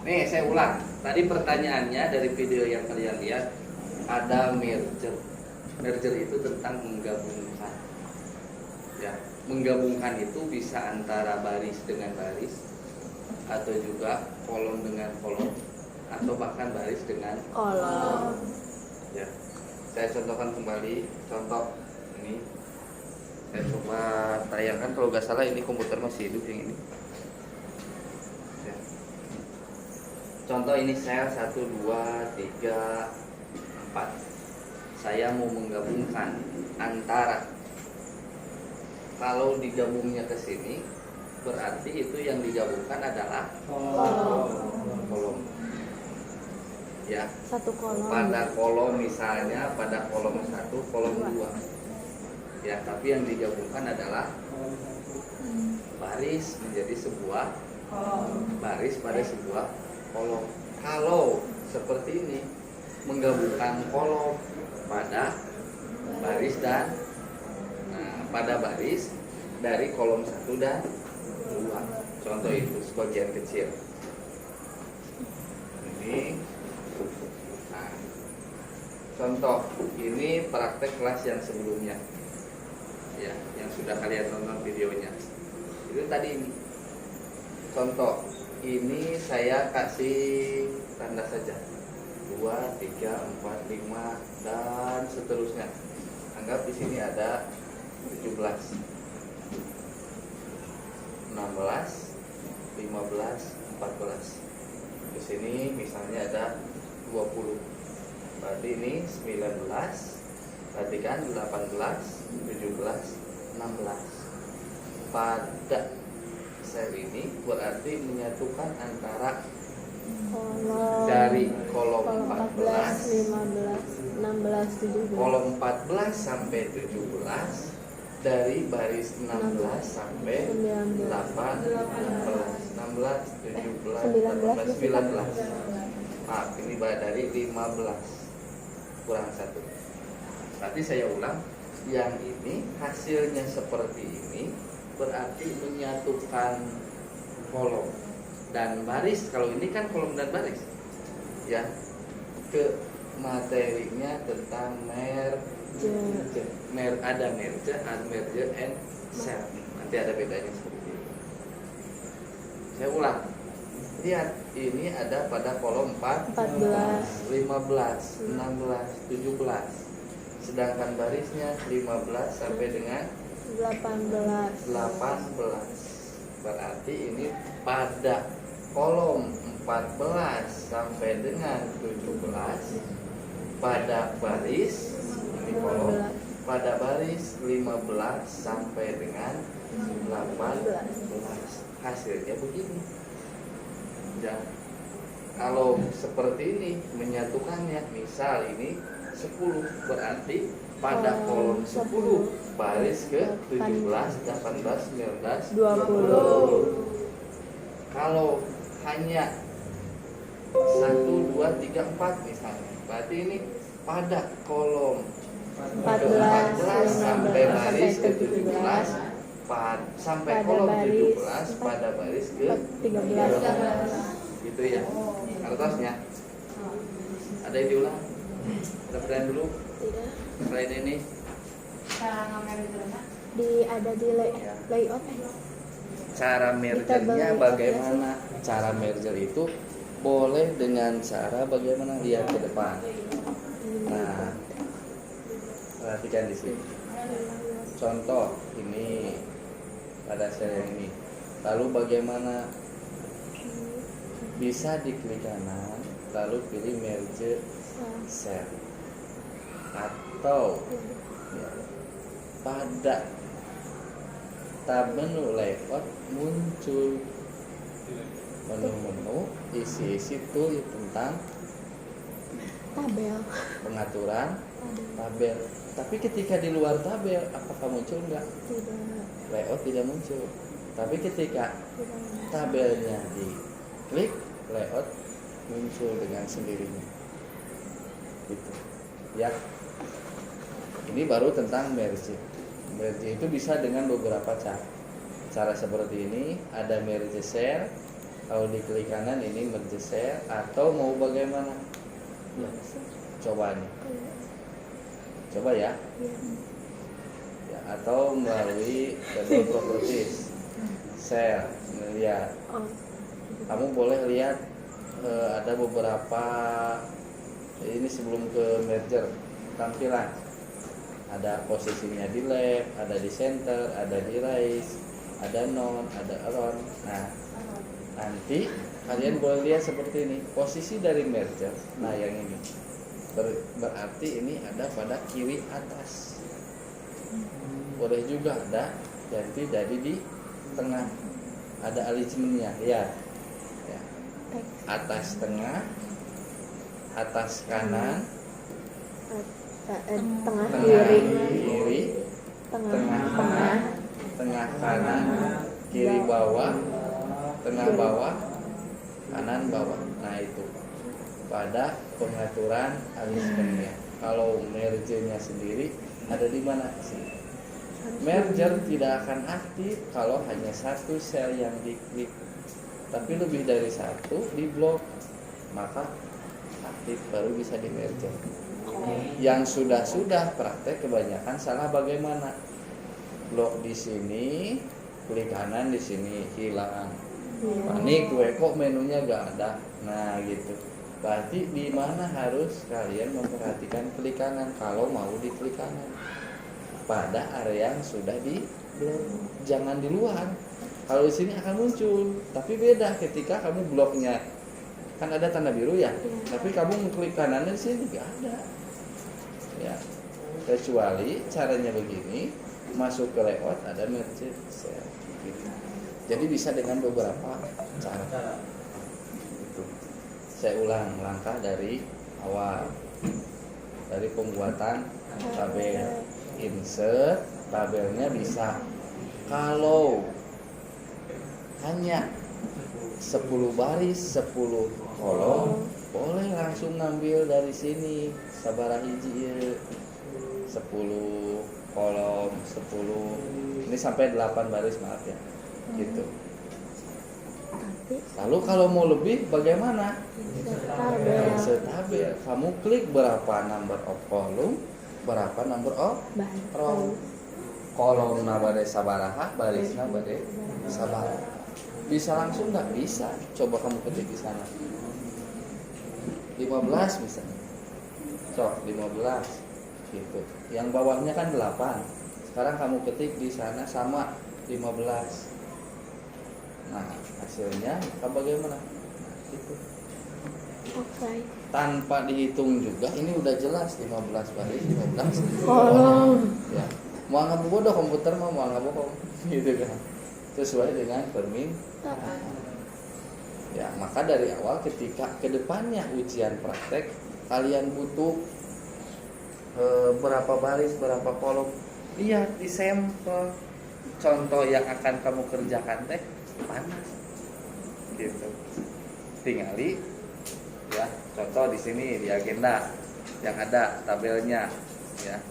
Nih saya ulang. Tadi pertanyaannya dari video yang kalian lihat ada merger. Merger itu tentang menggabungkan. Ya, menggabungkan itu bisa antara baris dengan baris atau juga kolom dengan kolom atau bahkan baris dengan kolom. Ya, saya contohkan kembali. Contoh ini saya coba tayangkan, kalau nggak salah ini komputer masih hidup yang ini. Ya. Contoh ini sel 1, 2, 3, 4. Saya mau menggabungkan antara, kalau digabungnya ke sini berarti itu yang digabungkan adalah kolom. Ya. Satu kolom. Pada kolom misalnya pada kolom 1, kolom 2. Ya, tapi yang digabungkan adalah baris menjadi sebuah baris pada sebuah kolom. Kalau seperti ini menggabungkan kolom pada baris dan pada baris dari kolom 1 dan 2. Contoh itu sebagian kecil. Ini contoh ini praktek kelas yang sebelumnya, ya, yang sudah kalian tonton videonya. Itu tadi ini. Contoh ini saya kasih tanda saja 2, 3, 4, 5 dan seterusnya. Anggap di sini ada 17, 16, 15, 14. Di sini misalnya ada 20. Berarti ini 19, berarti kan 18, 17, 16. Pada sel ini berarti menyatukan antara Kolom dari kolom 14, 14, 15, 16, 17. kolom 14 sampai 17, dari baris 16 sampai 18, 16, 17, 18, 19. Maaf, ini dari 15 kurang 1. Berarti saya ulang, yang ini hasilnya seperti ini berarti menyatukan kolom dan baris. Kalau ini kan kolom dan baris, ya, ke materinya tentang ada merger and cell. Nanti ada bedanya seperti ini. Saya ulang. Lihat, ini ada pada kolom 14, 15, 16, 17. Sedangkan barisnya 15 sampai dengan 18. Berarti ini pada kolom 14 sampai dengan 17, pada baris ini kolom, pada baris 15 sampai dengan 18. Hasilnya begini. Ya. Kalau seperti ini menyatukannya, misal ini 10, berarti pada kolom 10 baris ke 17, 18, 19, 20. Kalau hanya 1, 2, 3, 4 misalnya, berarti ini pada kolom 14 sampai baris ke 17, sampai kolom 17 pada baris ke 13. Gitu ya kertasnya. Ada yang diulang? Ada pertanyaan dulu? tidak. Selain ini Ada di layout. cara mergernya bagaimana? Cara merger itu boleh dengan cara bagaimana, lihat ke depan. Nah, perhatikan di sini. Contoh ini pada sel yang ini. Lalu bagaimana? Bisa diklik kanan, lalu pilih merge cell, atau ya, pada tab menu layout muncul menu-menu isi-isi tool tentang Tabel. pengaturan tabel. Tapi ketika di luar tabel, apakah muncul enggak? Tidak. Layout tidak muncul. Tapi ketika tabelnya diklik, layout muncul dengan sendirinya. Gitu. Ya. Ini baru tentang merge. Merge itu bisa dengan beberapa cara. Cara seperti ini, ada merge cell, Kalau di klik kanan ini merge cell atau mau bagaimana? Ya, coba nih. Coba ya. Iya. Ya, atau melalui table properties cell melihat. Oh. Kamu boleh lihat ada beberapa ini sebelum ke merger tampilan. Ada posisinya di left, ada di center, ada di right, ada non, ada around. Nah, nanti kalian boleh lihat seperti ini posisi dari merger. Nah, yang ini berarti ini ada pada kiri atas. Boleh juga ada jadi di tengah, ada alignmentnya ya. Ya, atas tengah, atas kanan, Tengah tengah kiri, kiri, tengah tengah, tengah kanan, kiri bawah, tengah bawah, kanan bawah. Nah, itu pada pengaturan alignmentnya. Kalau mergernya sendiri ada di mana sih? Merger tidak akan aktif kalau hanya satu sel yang diklik, tapi lebih dari satu di blok, maka aktif baru bisa di merger. Yang sudah praktek kebanyakan salah bagaimana? Blok di sini, klik kanan di sini hilang. Panik gue kok menunya gak ada. Nah, gitu. Berarti di mana harus kalian memperhatikan klik kanan kalau mau di klik kanan. Pada area yang sudah di blok, jangan di luar. Kalau di sini akan muncul, tapi beda ketika kamu bloknya kan ada tanda biru ya, tapi kamu mengklik kanan di sini gak ada. Ya, kecuali caranya begini, masuk ke layout ada merge cell gitu. Jadi bisa dengan beberapa cara. Itu. Saya ulang langkah dari awal, dari pembuatan tabel. Insert tabelnya bisa. Kalau hanya 10 baris 10 kolom, boleh langsung ngambil dari sini sabaraha hiji ya. 10 kolom 10 ini sampai 8 baris, maaf ya, gitu. Lalu kalau mau lebih bagaimana? Insert tabel. Kamu klik berapa number of column, berapa number of row. Kolom bade sabaraha, barisna bade sabaraha. Bisa langsung nggak? Bisa. Coba kamu ketik di sana. 15 misalnya. So, 15 gitu. Yang bawahnya kan 8. Sekarang kamu ketik di sana sama 15. Nah, hasilnya bagaimana? Nah, gitu. Oke. Tanpa dihitung juga ini udah jelas 15 baris 15 kolom. Ya. Mau nggak bodoh komputer mau nggak bohong gitu kan. Sesuai dengan permintaan. Ya, maka dari awal ketika kedepannya ujian praktek kalian butuh berapa baris, berapa kolom, lihat di sampel contoh yang akan kamu kerjakan teh panas gitu. Tinggali ya, contoh di sini di agenda yang ada tabelnya ya.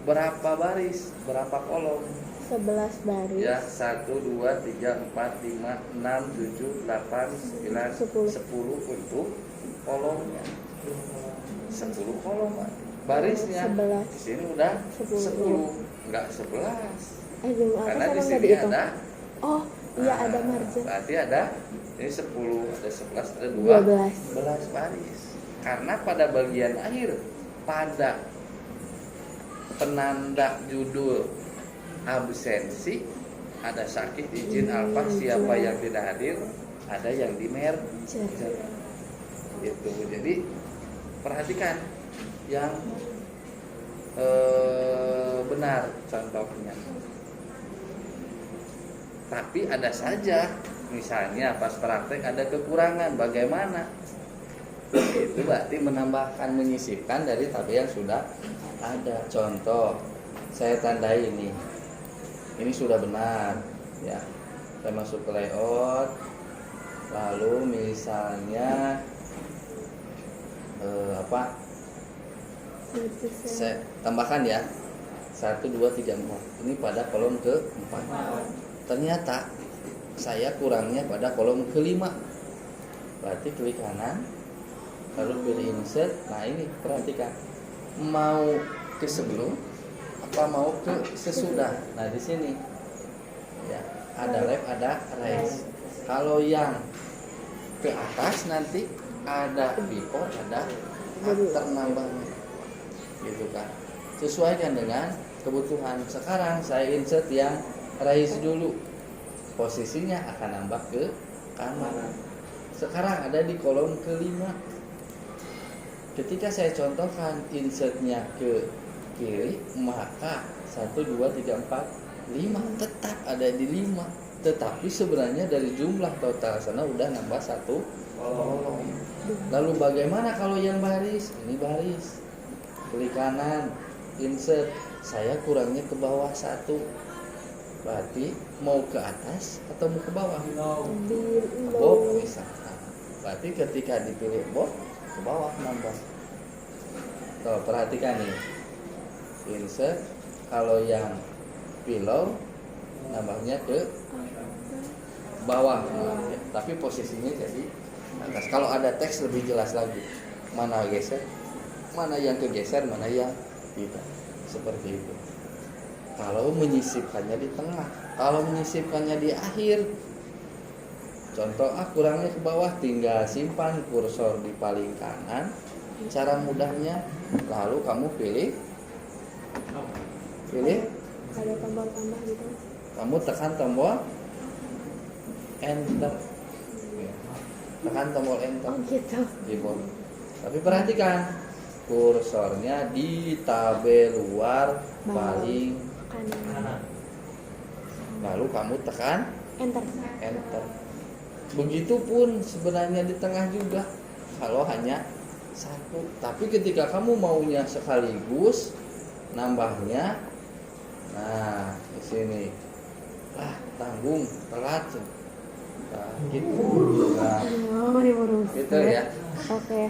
Berapa baris, berapa kolom? 11 baris. Ya, 1 2 3 4 5 6 7 8 9 10 untuk kolomnya. 10 kolom. Barisnya 11. di sini udah 10. Enggak 11. Karena di sini ada iya ada margin. Berarti ada ini 10, ada 11, ada 12 baris. Karena pada bagian akhir pada penanda judul absensi ada sakit izin alfa siapa yang tidak hadir, ada yang di merger gitu. Jadi perhatikan yang benar contohnya. Tapi ada saja misalnya pas praktek ada kekurangan, bagaimana? Itu berarti menambahkan, menyisipkan dari tabel yang sudah ada. Contoh saya tandai ini sudah benar ya. Saya masuk ke layout, lalu misalnya saya tambahkan ya 1 2 3 4 ini pada kolom ke-4. Ternyata saya kurangnya pada kolom ke-5. Berarti klik kanan, lalu pilih insert. Nah ini perhatikan, mau ke sebelum apa mau ke sesudah. Nah di sini ya ada left ada right. Kalau yang ke atas nanti ada before ada after nambahnya, gitu kan. Sesuaikan dengan kebutuhan. Sekarang saya insert yang rise dulu, posisinya akan nambah ke kanan. Sekarang ada di kolom kelima. Ketika saya contohkan insertnya ke kiri, maka 1, 2, 3, 4, 5 tetap ada di 5. Tetapi sebenarnya dari jumlah total sana udah nambah 1 kolom. Lalu bagaimana kalau yang baris? Ini baris. Klik kanan, insert. Saya kurangnya ke bawah 1. Berarti mau ke atas atau mau ke bawah? Bob misalkan. Berarti ketika dipilih bob, ke bawah nambah. Tuh, perhatikan nih. Insert, kalau yang below nambahnya ke bawah. Nah, ya. Tapi posisinya jadi atas. Kalau ada teks lebih jelas lagi. Mana geser, mana yang kegeser, mana yang tidak. Seperti itu. Kalau menyisipkannya di tengah, kalau menyisipkannya di akhir, contoh kurangnya ke bawah, tinggal simpan kursor di paling kanan. Cara mudahnya, lalu kamu pilih ada tombol tambah gitu. kamu tekan tombol enter, tekan tombol enter Oh gitu. keyboard. Tapi perhatikan kursornya di tabel luar paling Kanan. lalu kamu tekan Enter. enter. Begitupun sebenarnya di tengah juga, kalau hanya 1. Tapi ketika kamu maunya sekaligus nambahnya, nah di sini tanggung telat. Nah, gitu. Nah, Oh, diurus. gitu ya. Oke.